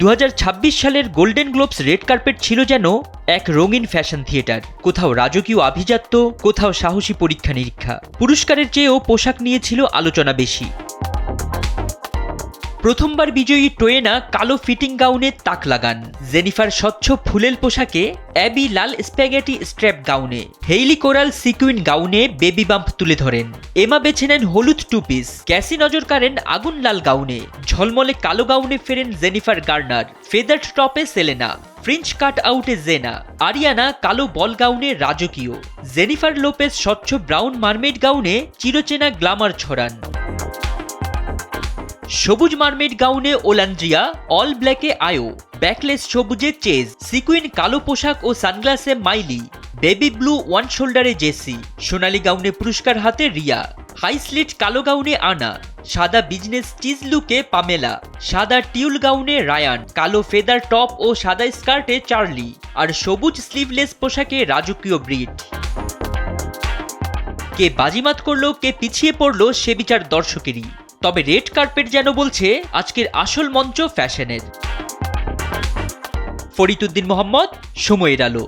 2026 সালের golden Globes red carpet ছিল যেন এক রঙিন ফ্যাশন থিয়েটার। কোথাও রাজকীয় আভিজাত্য, কোথাও সাহসী পরীক্ষা নিরীক্ষা। পুরস্কারের চেয়েও পোশাক নিয়েছিল আলোচনা বেশি। প্রথমবার বিজয়ী টোয়েনা কালো ফিটিং গাউনে তাক লাগান, জেনিফার স্বচ্ছ ফুলেল পোশাকে, অ্যাবি লাল স্প্যাগেটি স্ট্র্যাপ গাউনে, হেইলি কোরাল সিকুইন গাউনে বেবি বাম্প তুলে ধরেন, এমা বেছে নেন হলুদ টু পিস, ক্যাসি নজর কাড়েন আগুন লাল গাউনে, ঝলমলে কালো গাউনে ফেরেন জেনিফার গার্নার, ফেদার্ড টপে সেলেনা, ফ্রিঞ্চ কাট আউটে জেনা, আরিয়ানা কালো বল গাউনে রাজকীয়, জেনিফার লোপেজ স্বচ্ছ ব্রাউন মারমেড গাউনে চিরচেনা গ্ল্যামার ছড়ান। সবুজ মারমেড গাউনে ওলান্ড্রিয়া, অল ব্ল্যাকে আয়ো, ব্যাকলেস সবুজে চেজ, সিকুইন কালো পোশাক ও সানগ্লাসে মাইলি, বেবি ব্লু ওয়ান শোল্ডারে জেসি, সোনালী গাউনে পুরস্কার হাতে রিয়া, হাই স্লিট কালো গাউনে আনা, সাদা বিজনেস চিজ লুকে পামেলা, সাদা টিউল গাউনে রায়ান, কালো ফেদার টপ ও সাদা স্কার্টে চার্লি, আর সবুজ স্লিভলেস পোশাকে রাজকীয় ব্রিট। কে বাজিমাত করলো, কে পিছিয়ে পড়লো সে বিচার দর্শকেরই। তবে রেড কার্পেট যেন বলছে আজকের আসল মঞ্চ ফ্যাশনের। ফরিদ উদ্দিন মোহাম্মদ, সময়ের আলো।